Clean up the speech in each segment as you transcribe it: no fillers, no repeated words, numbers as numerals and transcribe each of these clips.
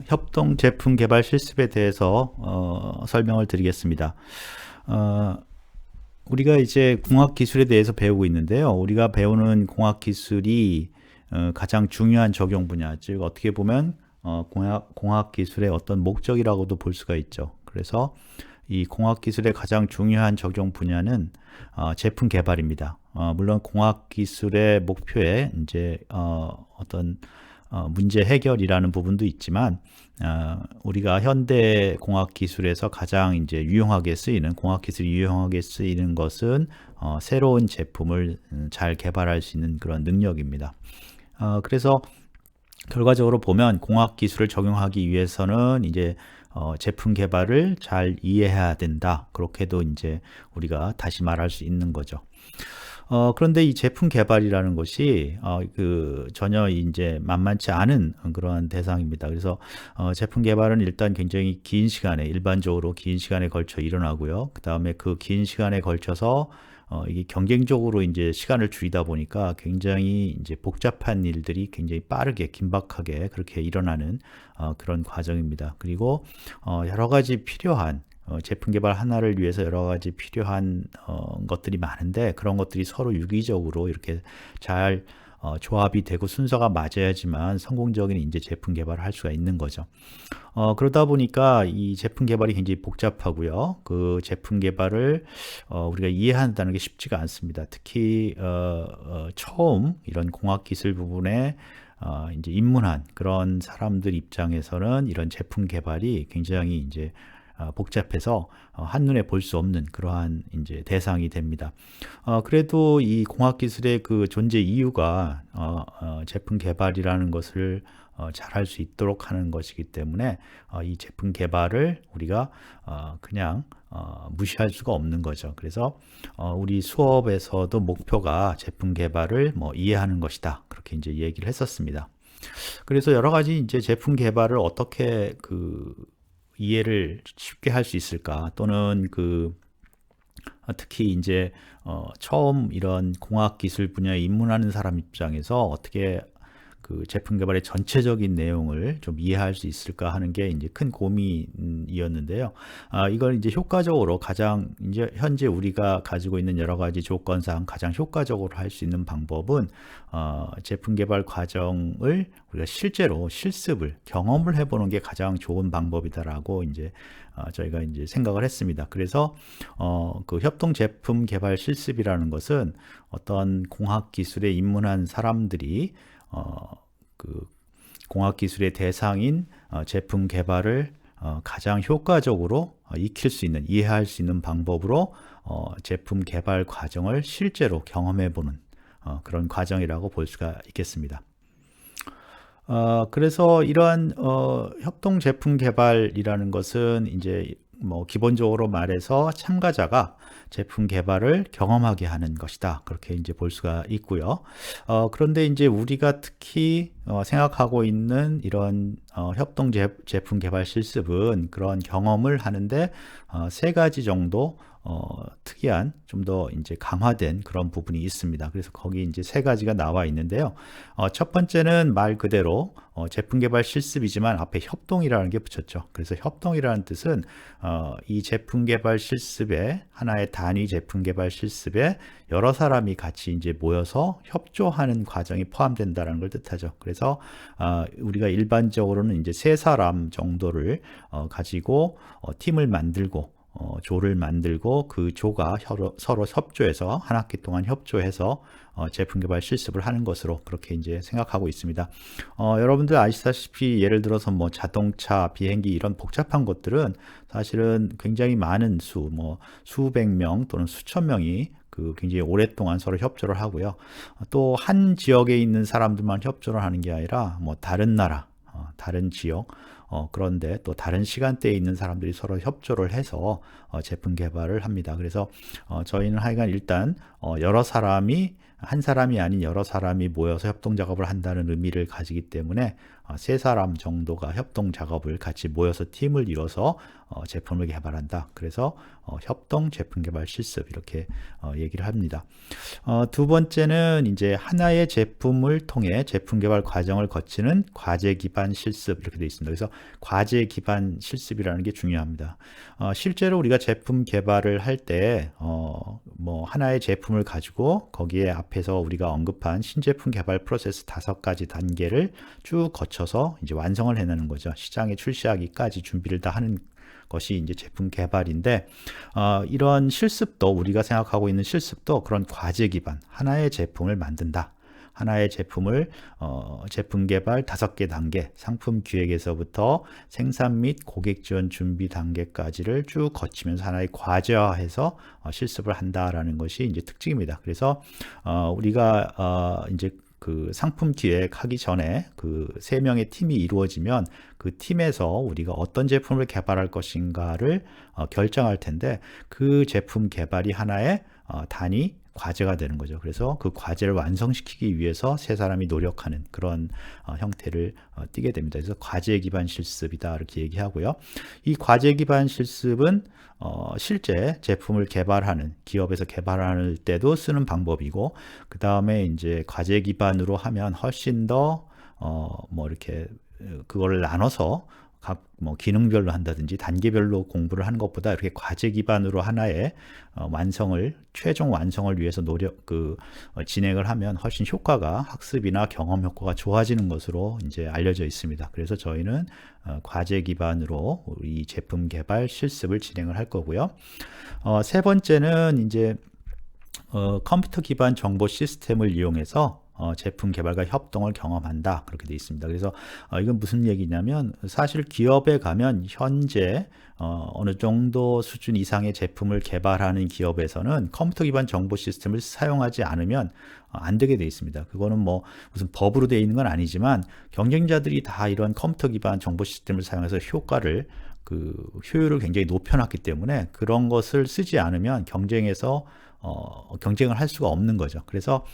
협동 제품 개발 실습에 대해서 설명을 드리겠습니다. 어, 우리가 이제 공학 기술에 대해서 배우고 있는데요. 우리가 배우는 공학 기술이 가장 중요한 적용 분야, 즉 어떻게 보면 공학 기술의 어떤 목적이라고도 볼 수가 있죠. 그래서 이 공학 기술의 가장 중요한 적용 분야는 제품 개발입니다. 물론 공학 기술의 목표에 이제 어떤 문제 해결이라는 부분도 있지만 우리가 현대 공학 기술에서 가장 이제 유용하게 쓰이는 공학 기술이 유용하게 쓰이는 것은 새로운 제품을 잘 개발할 수 있는 그런 능력입니다. 그래서 결과적으로 보면 공학 기술을 적용하기 위해서는 이제 제품 개발을 잘 이해해야 된다. 그렇게도 이제 우리가 다시 말할 수 있는 거죠. 그런데 이 제품 개발이라는 것이 전혀 이제 만만치 않은 그러한 대상입니다. 그래서 제품 개발은 일단 굉장히 긴 시간에 일반적으로 긴 시간에 걸쳐 일어나고요. 그 다음에 그 긴 시간에 걸쳐서 이게 경쟁적으로 이제 시간을 줄이다 보니까 굉장히 이제 복잡한 일들이 굉장히 빠르게 긴박하게 그렇게 일어나는 그런 과정입니다. 그리고 여러 가지 필요한 제품 개발 하나를 위해서 여러 가지 필요한 것들이 많은데 그런 것들이 서로 유기적으로 이렇게 잘 조합이 되고 순서가 맞아야지만 성공적인 이제 제품 개발을 할 수가 있는 거죠. 그러다 보니까 이 제품 개발이 굉장히 복잡하고요. 그 제품 개발을 우리가 이해한다는 게 쉽지가 않습니다. 특히 처음 이런 공학 기술 부분에 이제 입문한 그런 사람들 입장에서는 이런 제품 개발이 굉장히 이제 복잡해서 한눈에 볼 수 없는 그러한 이제 대상이 됩니다. 그래도 이 공학 기술의 그 존재 이유가 제품 개발이라는 것을 잘할 수 있도록 하는 것이기 때문에 이 제품 개발을 우리가 그냥 무시할 수가 없는 거죠. 그래서 우리 수업에서도 목표가 제품 개발을 뭐 이해하는 것이다. 그렇게 이제 얘기를 했었습니다. 그래서 여러 가지 이제 제품 개발을 어떻게 이해를 쉽게 할 수 있을까? 또는 특히 이제 처음 이런 공학 기술 분야에 입문하는 사람 입장에서 어떻게 그 제품 개발의 전체적인 내용을 좀 이해할 수 있을까 하는 게 이제 큰 고민이었는데요. 이걸 이제 효과적으로 가장 이제 현재 우리가 가지고 있는 여러 가지 조건상 가장 효과적으로 할 수 있는 방법은 제품 개발 과정을 우리가 실제로 실습을 경험을 해보는 게 가장 좋은 방법이다라고 이제 저희가 이제 생각을 했습니다. 그래서 그 협동 제품 개발 실습이라는 것은 어떤 공학 기술에 입문한 사람들이 그 공학기술의 대상인 제품 개발을 가장 효과적으로 익힐 수 있는, 이해할 수 있는 방법으로 제품 개발 과정을 실제로 경험해보는 그런 과정이라고 볼 수가 있겠습니다. 그래서 이러한 협동 제품 개발이라는 것은 이제 뭐 기본적으로 말해서 참가자가 제품 개발을 경험하게 하는 것이다. 그렇게 이제 볼 수가 있고요. 그런데 이제 우리가 특히 생각하고 있는 이런 협동 제품 개발 실습은 그런 경험을 하는데 세 가지 정도 특이한 좀 더 이제 강화된 그런 부분이 있습니다. 그래서 거기 이제 세 가지가 나와 있는데요. 첫 번째는 말 그대로 제품 개발 실습이지만 앞에 협동이라는 게 붙였죠. 그래서 협동이라는 뜻은 이 제품 개발 실습에 하나의 단위 제품 개발 실습에 여러 사람이 같이 이제 모여서 협조하는 과정이 포함된다는 걸 뜻하죠. 그래서 우리가 일반적으로는 이제 세 사람 정도를 가지고 팀을 만들고 조를 만들고 그 조가 서로 협조해서 한 학기 동안 협조해서 제품 개발 실습을 하는 것으로 그렇게 이제 생각하고 있습니다. 여러분들 아시다시피 예를 들어서 뭐 자동차, 비행기 이런 복잡한 것들은 사실은 굉장히 많은 수백 명 또는 수천 명이 굉장히 오랫동안 서로 협조를 하고요. 또 한 지역에 있는 사람들만 협조를 하는 게 아니라 뭐 다른 나라, 다른 지역 그런데 또 다른 시간대에 있는 사람들이 서로 협조를 해서 제품 개발을 합니다. 그래서 저희는 하여간 일단 여러 사람이 한 사람이 아닌 여러 사람이 모여서 협동 작업을 한다는 의미를 가지기 때문에 세 사람 정도가 협동 작업을 같이 모여서 팀을 이뤄서 제품을 개발한다. 그래서 협동 제품 개발 실습 이렇게 얘기를 합니다. 두 번째는 이제 하나의 제품을 통해 제품 개발 과정을 거치는 과제 기반 실습 이렇게 되어 있습니다. 그래서 과제 기반 실습이라는 게 중요합니다. 실제로 우리가 제품 개발을 할 때 뭐 하나의 제품을 가지고 거기에 앞에서 우리가 언급한 신제품 개발 프로세스 5가지 단계를 쭉 거쳐서 이제 완성을 해내는 거죠. 시장에 출시하기까지 준비를 다 하는 것이 이제 제품 개발인데, 이런 실습도 우리가 생각하고 있는 실습도 그런 과제 기반 하나의 제품을 만든다. 하나의 제품을 제품 개발 5개 단계, 상품 기획에서부터 생산 및 고객 지원 준비 단계까지를 쭉 거치면서 하나의 과제화해서 실습을 한다라는 것이 이제 특징입니다. 그래서 우리가 이제 그 상품 기획하기 전에 그 3명의 팀이 이루어지면 그 팀에서 우리가 어떤 제품을 개발할 것인가를 결정할 텐데, 그 제품 개발이 하나의 단위 과제가 되는 거죠. 그래서 그 과제를 완성시키기 위해서 세 사람이 노력하는 그런 형태를 띠게 됩니다. 그래서 과제 기반 실습이다 이렇게 얘기하고요. 이 과제 기반 실습은 실제 제품을 개발하는 기업에서 개발할 때도 쓰는 방법이고, 그 다음에 이제 과제 기반으로 하면 훨씬 더 뭐 이렇게 그거를 나눠서 각 뭐 기능별로 한다든지 단계별로 공부를 하는 것보다 이렇게 과제 기반으로 하나의 최종 완성을 위해서 진행을 하면 훨씬 효과가 학습이나 경험 효과가 좋아지는 것으로 이제 알려져 있습니다. 그래서 저희는 과제 기반으로 이 제품 개발 실습을 진행을 할 거고요. 세 번째는 이제 컴퓨터 기반 정보 시스템을 이용해서 제품 개발과 협동을 경험한다 그렇게 되어 있습니다. 그래서 이건 무슨 얘기냐면, 사실 기업에 가면 현재 어느 정도 수준 이상의 제품을 개발하는 기업에서는 컴퓨터 기반 정보 시스템을 사용하지 않으면 안 되게 되어 있습니다. 그거는 뭐 무슨 법으로 되어 있는 건 아니지만 경쟁자들이 다 이런 컴퓨터 기반 정보 시스템을 사용해서 효율을 굉장히 높여놨기 때문에 그런 것을 쓰지 않으면 경쟁을 할 수가 없는 거죠. 그래서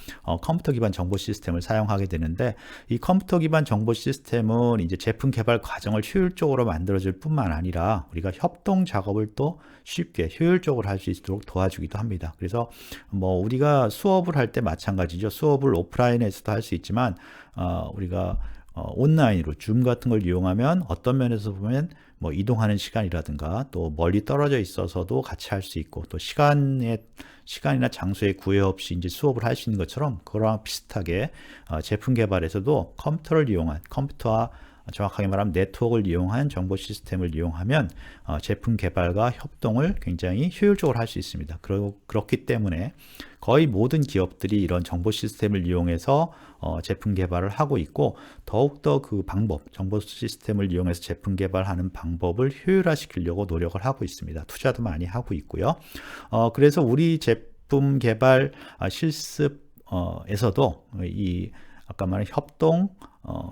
컴퓨터 기반 정보 시스템을 사용하게 되는데, 이 컴퓨터 기반 정보 시스템은 이제 제품 개발 과정을 효율적으로 만들어줄 뿐만 아니라 우리가 협동 작업을 또 쉽게 효율적으로 할 수 있도록 도와주기도 합니다. 그래서 뭐 우리가 수업을 할 때 마찬가지죠. 수업을 오프라인에서도 할 수 있지만 우리가 온라인으로 줌 같은 걸 이용하면 어떤 면에서 보면 뭐 이동하는 시간이라든가 또 멀리 떨어져 있어서도 같이 할 수 있고, 또 시간이나 장소에 구애 없이 이제 수업을 할 수 있는 것처럼 그거랑 비슷하게 제품 개발에서도 컴퓨터와 정확하게 말하면 네트워크를 이용한 정보 시스템을 이용하면 제품 개발과 협동을 굉장히 효율적으로 할 수 있습니다. 그렇기 때문에 거의 모든 기업들이 이런 정보 시스템을 이용해서 제품 개발을 하고 있고, 더욱더 그 정보 시스템을 이용해서 제품 개발하는 방법을 효율화시키려고 노력을 하고 있습니다. 투자도 많이 하고 있고요. 그래서 우리 제품 개발 실습에서도 아까 말한 협동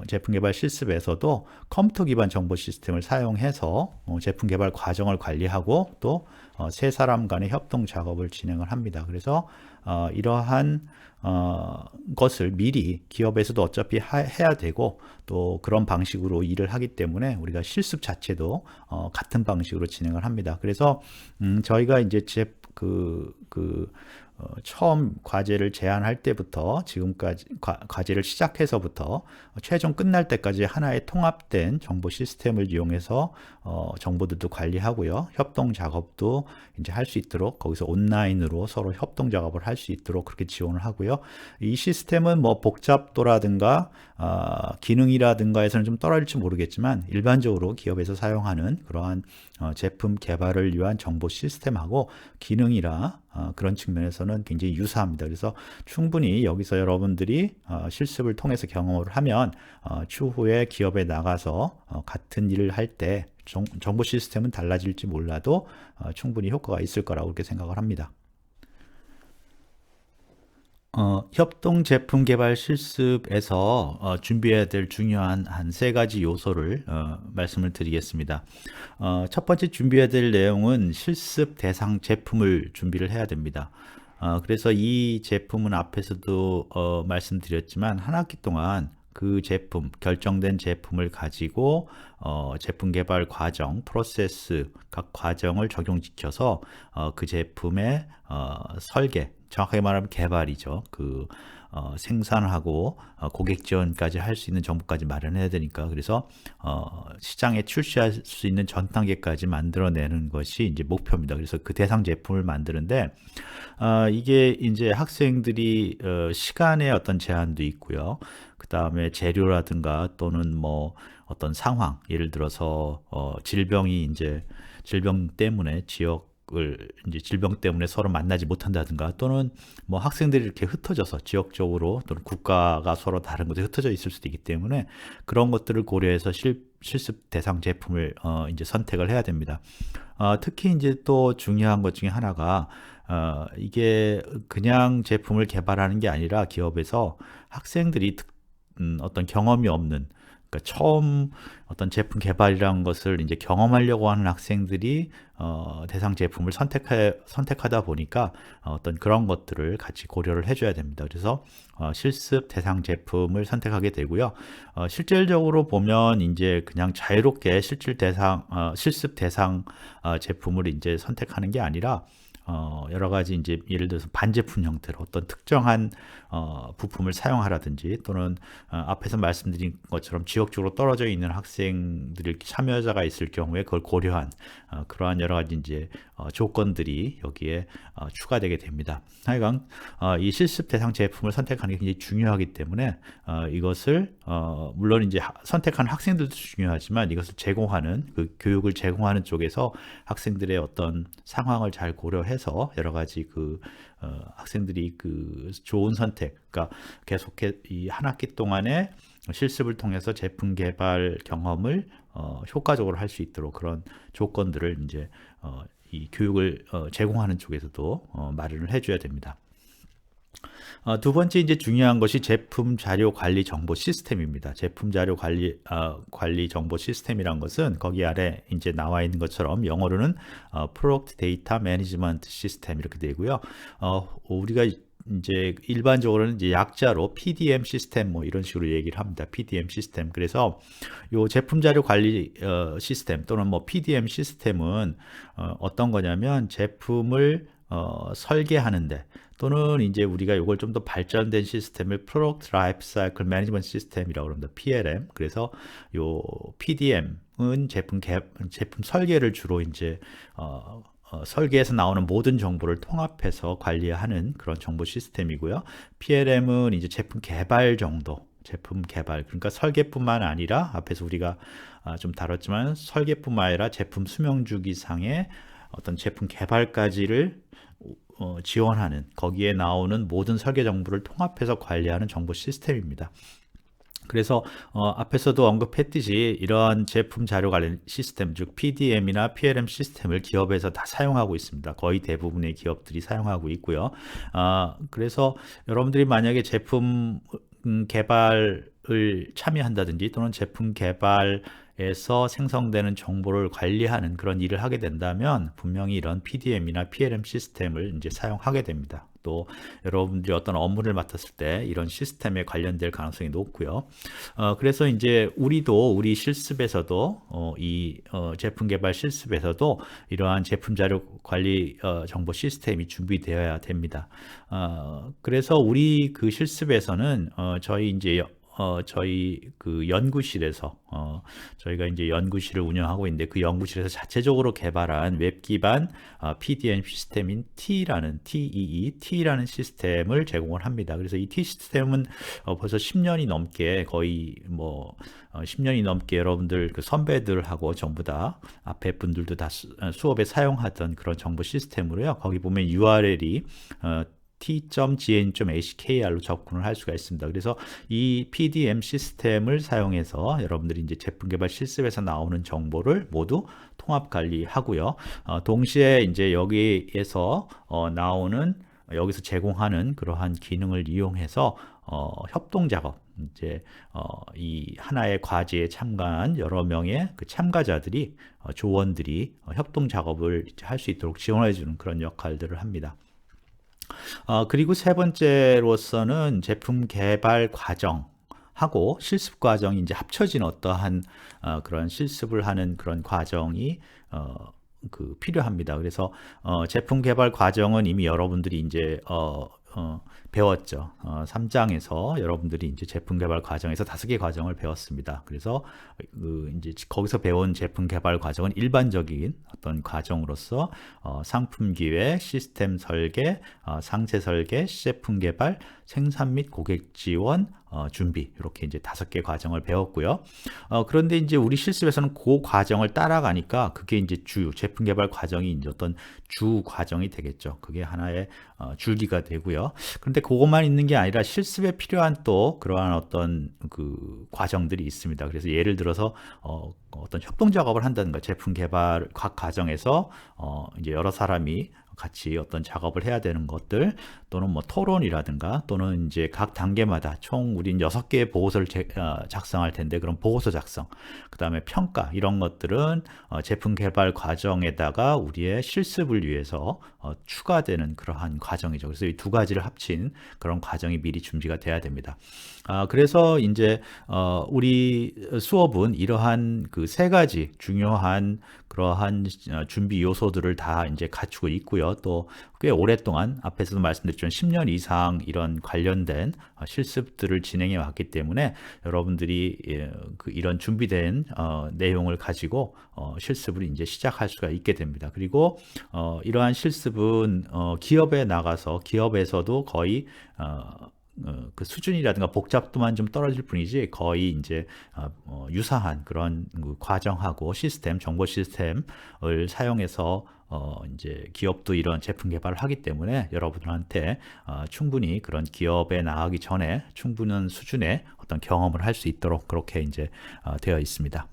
제품 개발 실습에서도 컴퓨터 기반 정보 시스템을 사용해서 제품 개발 과정을 관리하고 또 세 사람 간의 협동 작업을 진행을 합니다. 그래서 이러한 것을 미리 기업에서도 어차피 해야 되고, 또 그런 방식으로 일을 하기 때문에 우리가 실습 자체도 같은 방식으로 진행을 합니다. 그래서 저희가 이제 처음 과제를 제안할 때부터 지금까지 과제를 시작해서부터 최종 끝날 때까지 하나의 통합된 정보 시스템을 이용해서 정보들도 관리하고요. 협동 작업도 이제 할 수 있도록 거기서 온라인으로 서로 협동 작업을 할 수 있도록 그렇게 지원을 하고요. 이 시스템은 뭐 복잡도라든가 기능이라든가에서는 좀 떨어질지 모르겠지만 일반적으로 기업에서 사용하는 그러한 제품 개발을 위한 정보 시스템하고 기능이라 그런 측면에서는 굉장히 유사합니다. 그래서 충분히 여기서 여러분들이 실습을 통해서 경험을 하면 추후에 기업에 나가서 같은 일을 할 때 정보 시스템은 달라질지 몰라도 충분히 효과가 있을 거라고 그렇게 생각을 합니다. 협동 제품 개발 실습에서 준비해야 될 중요한 한 세 가지 요소를 말씀을 드리겠습니다. 첫 번째 준비해야 될 내용은 실습 대상 제품을 준비를 해야 됩니다. 그래서 이 제품은 앞에서도 말씀드렸지만 한 학기 동안 그 제품, 결정된 제품을 가지고 제품 개발 과정, 프로세스, 각 과정을 적용시켜서 그 제품의 설계, 정확하게 말하면 개발이죠. 생산하고 고객 지원까지 할 수 있는 정보까지 마련해야 되니까, 그래서 시장에 출시할 수 있는 전 단계까지 만들어내는 것이 이제 목표입니다. 그래서 그 대상 제품을 만드는데 이게 이제 학생들이 시간의 어떤 제한도 있고요. 그 다음에 재료라든가 또는 뭐 어떤 상황, 예를 들어서 질병 때문에 질병 때문에 서로 만나지 못한다든가, 또는 뭐 학생들이 이렇게 흩어져서 지역적으로 또는 국가가 서로 다른 곳에 흩어져 있을 수도 있기 때문에 그런 것들을 고려해서 실습 대상 제품을 이제 선택을 해야 됩니다. 특히 이제 또 중요한 것 중에 하나가 이게 그냥 제품을 개발하는 게 아니라 기업에서 학생들이 어떤 경험이 없는, 그러니까 처음 어떤 제품 개발이라는 것을 이제 경험하려고 하는 학생들이 대상 제품을 선택하다 보니까 어떤 그런 것들을 같이 고려를 해줘야 됩니다. 그래서 실습 대상 제품을 선택하게 되고요. 실질적으로 보면 이제 그냥 자유롭게 실습 대상 제품을 이제 선택하는 게 아니라 여러 가지 이제 예를 들어서 반제품 형태로 어떤 특정한 부품을 사용하라든지, 또는 앞에서 말씀드린 것처럼 지역적으로 떨어져 있는 학생들이 참여자가 있을 경우에 그걸 고려한 그러한 여러 가지 이제 조건들이 여기에 추가되게 됩니다. 하여간 이 실습 대상 제품을 선택하는 게 굉장히 중요하기 때문에 이것을 물론 이제 선택한 학생들도 중요하지만 이것을 제공하는, 그 교육을 제공하는 쪽에서 학생들의 어떤 상황을 잘 고려해서 여러 가지 학생들이 좋은 선택, 그러니까 계속해 이 한 학기 동안에 실습을 통해서 제품 개발 경험을 효과적으로 할 수 있도록 그런 조건들을 이제 이 교육을 제공하는 쪽에서도 마련을 해줘야 됩니다. 두 번째 이제 중요한 것이 제품 자료 관리 정보 시스템입니다. 제품 자료 관리 정보 시스템이란 것은 거기 아래 이제 나와 있는 것처럼 영어로는 Product Data Management System 이렇게 되고요. 우리가 이제 일반적으로는 이제 약자로 PDM 시스템 뭐 이런 식으로 얘기를 합니다. PDM 시스템. 그래서 요 제품 자료 관리 시스템 또는 뭐 PDM 시스템은 어떤 거냐면 제품을 설계하는데, 또는 이제 우리가 이걸 좀 더 발전된 시스템을 Product Life Cycle Management System이라고 합니다. PLM. 그래서 요 PDM은 제품 설계를 주로 이제 설계에서 나오는 모든 정보를 통합해서 관리하는 그런 정보 시스템이고요. PLM은 이제 제품 개발, 그러니까 설계뿐만 아니라 앞에서 우리가 좀 다뤘지만 설계뿐만 아니라 제품 수명 주기상의 어떤 제품 개발까지를 지원하는, 거기에 나오는 모든 설계 정보를 통합해서 관리하는 정보 시스템입니다. 그래서 앞에서도 언급했듯이 이러한 제품 자료 관련 시스템, 즉 PDM이나 PLM 시스템을 기업에서 다 사용하고 있습니다. 거의 대부분의 기업들이 사용하고 있고요. 그래서 여러분들이 만약에 제품 개발을 참여한다든지, 또는 제품 개발에서 생성되는 정보를 관리하는 그런 일을 하게 된다면 분명히 이런 PDM이나 PLM 시스템을 이제 사용하게 됩니다. 또 여러분들이 어떤 업무를 맡았을 때 이런 시스템에 관련될 가능성이 높고요. 그래서 이제 우리 실습에서도 제품 개발 실습에서도 이러한 제품 자료 관리 정보 시스템이 준비되어야 됩니다. 그래서 우리 실습에서는 저희 연구실에서 저희가 이제 연구실을 운영하고 있는데, 그 연구실에서 자체적으로 개발한 웹 기반 PDM 시스템인 T라는 시스템을 제공을 합니다. 그래서 이 T 시스템은 벌써 10년이 넘게, 거의 10년이 넘게 여러분들 선배들하고 전부 다 앞에 분들도 다 수업에 사용하던 그런 정보 시스템으로요. 거기 보면 URL이 t.gn.hkr로 접근을 할 수가 있습니다. 그래서 이 PDM 시스템을 사용해서 여러분들이 이제 제품 개발 실습에서 나오는 정보를 모두 통합 관리하고요. 동시에 이제 여기에서 나오는 여기서 제공하는 그러한 기능을 이용해서 협동 작업, 이제 이 하나의 과제에 참가한 여러 명의 그 참가자들이 조원들이 협동 작업을 할 수 있도록 지원해 주는 그런 역할들을 합니다. 그리고 세 번째로서는 제품 개발 과정하고 실습 과정이 이제 합쳐진 어떠한 그런 실습을 하는 그런 과정이 필요합니다. 그래서 제품 개발 과정은 이미 여러분들이 이제 배웠죠. 3장에서 여러분들이 이제 제품 개발 과정에서 5개 과정을 배웠습니다. 그래서 이제 거기서 배운 제품 개발 과정은 일반적인 어떤 과정으로서 상품 기획, 시스템 설계, 상세 설계, 시제품 개발, 생산 및 고객 지원, 준비, 이렇게 이제 5개 과정을 배웠고요. 그런데 이제 우리 실습에서는 그 과정을 따라가니까 그게 이제 제품 개발 과정이 이제 어떤 주 과정이 되겠죠. 그게 하나의 줄기가 되고요. 그런데 그것만 있는 게 아니라 실습에 필요한 또 그러한 어떤 그 과정들이 있습니다. 그래서 예를 들어서 어떤 협동 작업을 한다든가 제품 개발 각 과정에서 이제 여러 사람이 같이 어떤 작업을 해야 되는 것들, 또는 뭐 토론이라든가, 또는 이제 각 단계마다 총 우린 6개의 보고서를 작성할 텐데 그런 보고서 작성, 그 다음에 평가, 이런 것들은 제품 개발 과정에다가 우리의 실습을 위해서 추가되는 그러한 과정이죠. 그래서 이 두 가지를 합친 그런 과정이 미리 준비가 돼야 됩니다. 그래서 이제 우리 수업은 이러한 그 3가지 중요한 그러한 준비 요소들을 다 이제 갖추고 있고요. 또 꽤 오랫동안 앞에서도 말씀드렸지만 10년 이상 이런 관련된 실습들을 진행해 왔기 때문에 여러분들이 이런 준비된 내용을 가지고 실습을 이제 시작할 수가 있게 됩니다. 그리고 이러한 실습은 기업에 나가서 기업에서도 거의 그 수준이라든가 복잡도만 좀 떨어질 뿐이지 거의 이제 유사한 그런 과정하고 시스템, 정보 시스템을 사용해서 이제 기업도 이런 제품 개발을 하기 때문에 여러분들한테 충분히 그런 기업에 나가기 전에 충분한 수준의 어떤 경험을 할 수 있도록 그렇게 이제 되어 있습니다.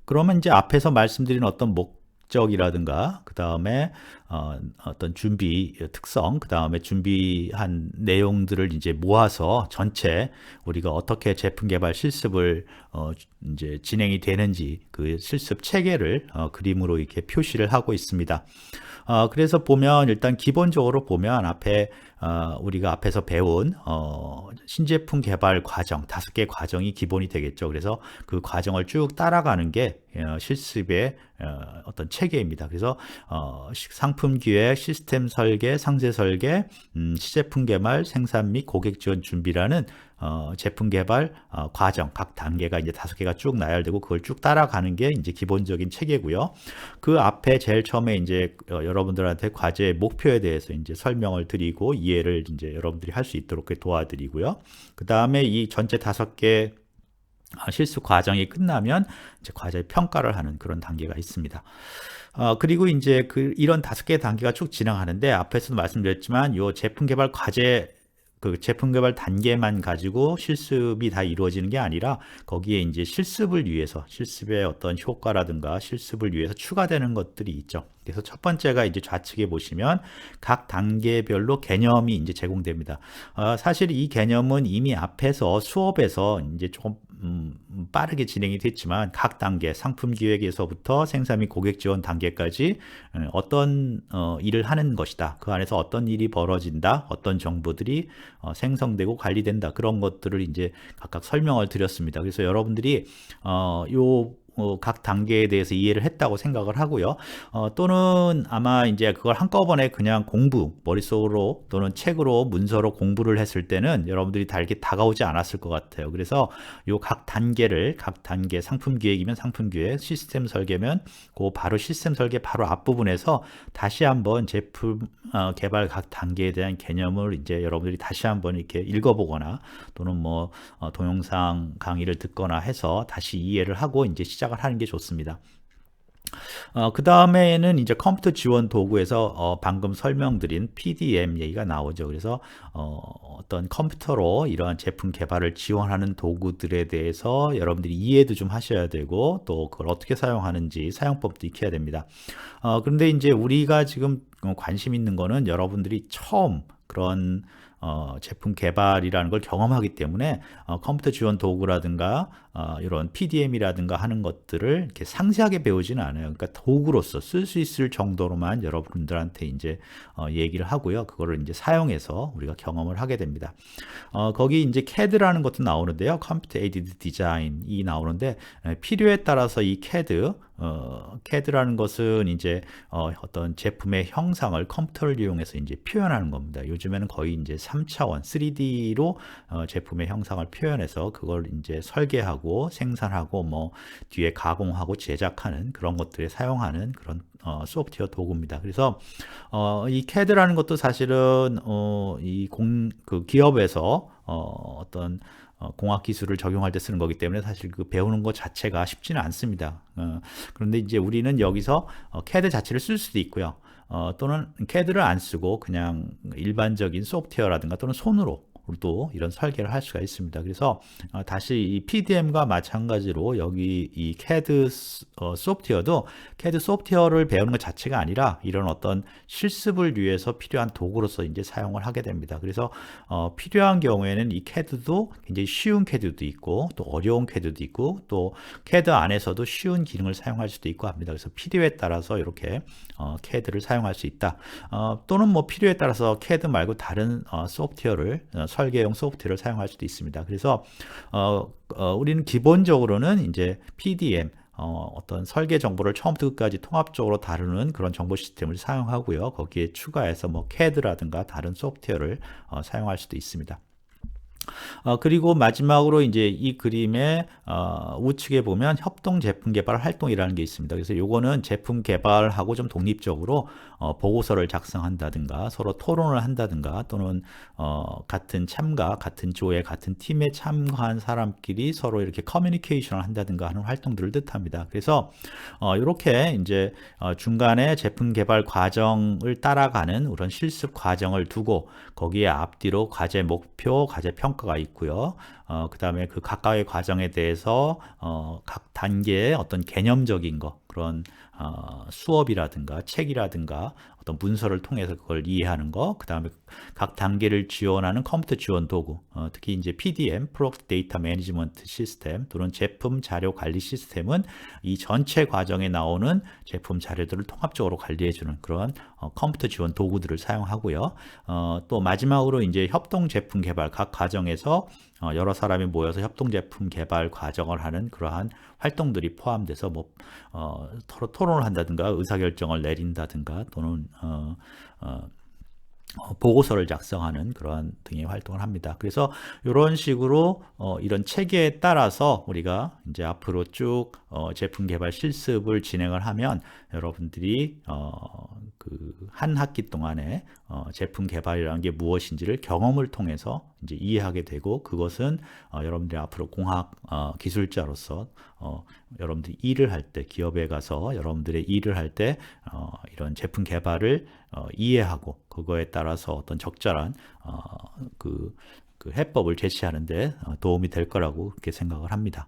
그러면 이제 앞에서 말씀드린 어떤 목적이라든가, 그 다음에 어떤 준비 특성, 그 다음에 준비한 내용들을 이제 모아서 전체 우리가 어떻게 제품 개발 실습을 이제 진행이 되는지 그 실습 체계를 그림으로 이렇게 표시를 하고 있습니다. 그래서 보면 일단 기본적으로 보면 우리가 앞에서 배운 신제품 개발 과정 5개 과정이 기본이 되겠죠. 그래서 그 과정을 쭉 따라가는 게 실습의 어떤 체계입니다. 그래서 상품 기획, 시스템 설계, 상세 설계, 시제품 개발, 생산 및 고객 지원 준비라는 제품 개발 과정 각 단계가 이제 5개가 쭉 나열되고 그걸 쭉 따라가는 게 이제 기본적인 체계고요. 그 앞에 제일 처음에 이제 여러분들한테 과제의 목표에 대해서 이제 설명을 드리고 이해를 이제 여러분들이 할 수 있도록 도와드리고요. 그 다음에 이 전체 5개 실습 과정이 끝나면 이제 과제 평가를 하는 그런 단계가 있습니다. 그리고 이제 이런 5개 단계가 쭉 진행하는데 앞에서도 말씀드렸지만 이 제품 개발 과제 그 제품 개발 단계만 가지고 실습이 다 이루어지는 게 아니라 거기에 이제 실습을 위해서 실습의 어떤 효과라든가 실습을 위해서 추가되는 것들이 있죠. 그래서 첫 번째가 이제 좌측에 보시면 각 단계별로 개념이 이제 제공됩니다. 사실 이 개념은 이미 앞에서 수업에서 이제 조금 빠르게 진행이 됐지만 각 단계 상품 기획에서부터 생산 및 고객 지원 단계까지 어떤 일을 하는 것이다. 그 안에서 어떤 일이 벌어진다. 어떤 정보들이 생성되고 관리된다. 그런 것들을 이제 각각 설명을 드렸습니다. 그래서 여러분들이 각 단계에 대해서 이해를 했다고 생각을 하고요. 또는 아마 이제 그걸 한꺼번에 그냥 머릿속으로 또는 책으로 문서로 공부를 했을 때는 여러분들이 다 이렇게 다가오지 않았을 것 같아요. 그래서 각 단계 상품 기획이면 상품 기획, 시스템 설계면 바로 시스템 설계 바로 앞부분에서 다시 한번 제품 개발 각 단계에 대한 개념을 이제 여러분들이 다시 한번 이렇게 읽어보거나 또는 뭐 동영상 강의를 듣거나 해서 다시 이해를 하고 이제 시작을 하는 게 좋습니다. 그 다음에는 이제 컴퓨터 지원 도구에서 방금 설명드린 PDM 얘기가 나오죠. 그래서 어떤 컴퓨터로 이러한 제품 개발을 지원하는 도구들에 대해서 여러분들이 이해도 좀 하셔야 되고 또 그걸 어떻게 사용하는지 사용법도 익혀야 됩니다. 그런데 이제 우리가 지금 관심 있는 거는 여러분들이 처음 그런 제품 개발이라는 걸 경험하기 때문에 컴퓨터 지원 도구라든가 이런 PDM이라든가 하는 것들을 이렇게 상세하게 배우지는 않아요. 그러니까 도구로서 쓸 수 있을 정도로만 여러분들한테 이제 얘기를 하고요. 그거를 이제 사용해서 우리가 경험을 하게 됩니다. 거기 이제 CAD라는 것도 나오는데요. 컴퓨터 에이디드 디자인이 나오는데 필요에 따라서 이 CAD라는 것은 이제 어떤 제품의 형상을 컴퓨터를 이용해서 이제 표현하는 겁니다. 요즘에는 거의 이제 3차원 3D로 제품의 형상을 표현해서 그걸 이제 설계하고 생산하고 뭐 뒤에 가공하고 제작하는 그런 것들에 사용하는 그런 소프트웨어 도구입니다. 그래서 이 CAD라는 것도 사실은 그 기업에서 어떤 공학 기술을 적용할 때 쓰는 거기 때문에 사실 그 배우는 것 자체가 쉽지는 않습니다. 그런데 이제 우리는 여기서 CAD 자체를 쓸 수도 있고요. 또는 CAD를 안 쓰고 그냥 일반적인 소프트웨어라든가 또는 손으로 또 이런 설계를 할 수가 있습니다. 그래서 다시 이 PDM과 마찬가지로 여기 이 CAD 소프트웨어도 CAD 소프트웨어를 배우는 것 자체가 아니라 이런 어떤 실습을 위해서 필요한 도구로서 이제 사용을 하게 됩니다. 그래서 필요한 경우에는 이 CAD도 굉장히 쉬운 CAD도 있고 또 어려운 CAD도 있고 또 CAD 안에서도 쉬운 기능을 사용할 수도 있고 합니다. 그래서 필요에 따라서 이렇게 CAD를 사용할 수 있다. 또는 뭐 필요에 따라서 CAD 말고 다른 소프트웨어를 설계용 소프트웨어를 사용할 수도 있습니다. 그래서 우리는 기본적으로는 이제 PDM 어떤 설계 정보를 처음부터 끝까지 통합적으로 다루는 그런 정보 시스템을 사용하고요. 거기에 추가해서 뭐 CAD라든가 다른 소프트웨어를 사용할 수도 있습니다. 그리고 마지막으로 이제 이 그림의 우측에 보면 협동 제품 개발 활동이라는 게 있습니다. 그래서 요거는 제품 개발하고 좀 독립적으로 보고서를 작성한다든가 서로 토론을 한다든가 또는 같은 조에 같은 팀에 참가한 사람끼리 서로 이렇게 커뮤니케이션을 한다든가 하는 활동들을 뜻합니다. 그래서 이렇게 이제 중간에 제품 개발 과정을 따라가는 그런 실습 과정을 두고 거기에 앞뒤로 과제 목표, 과제 평가가 있고요. 그 다음에 그 각각의 과정에 대해서 각 단계의 어떤 개념적인 거, 그런 수업이라든가 책이라든가 어떤 문서를 통해서 그걸 이해하는 거, 그 다음에 각 단계를 지원하는 컴퓨터 지원 도구, 특히 이제 PDM, Product Data Management 시스템 또는 제품 자료 관리 시스템은 이 전체 과정에 나오는 제품 자료들을 통합적으로 관리해주는 그런 컴퓨터 지원 도구들을 사용하고요. 또 마지막으로 이제 협동 제품 개발 각 과정에서 여러 사람이 모여서 협동 제품 개발 과정을 하는 그러한 활동들이 포함돼서 뭐 토론을 한다든가 의사결정을 내린다든가 또는 보고서를 작성하는 그러한 등의 활동을 합니다. 그래서 이런 식으로 이런 체계에 따라서 우리가 이제 앞으로 쭉 제품 개발 실습을 진행을 하면 여러분들이 그 한 학기 동안에 제품 개발이라는 게 무엇인지를 경험을 통해서 이제 이해하게 되고 그것은 여러분들이 앞으로 공학 기술자로서 여러분들이 일을 할 때 기업에 가서 여러분들의 일을 할 때 이런 제품 개발을 이해하고 그거에 따라서 어떤 적절한 그 해법을 제시하는 데 도움이 될 거라고 그렇게 생각을 합니다.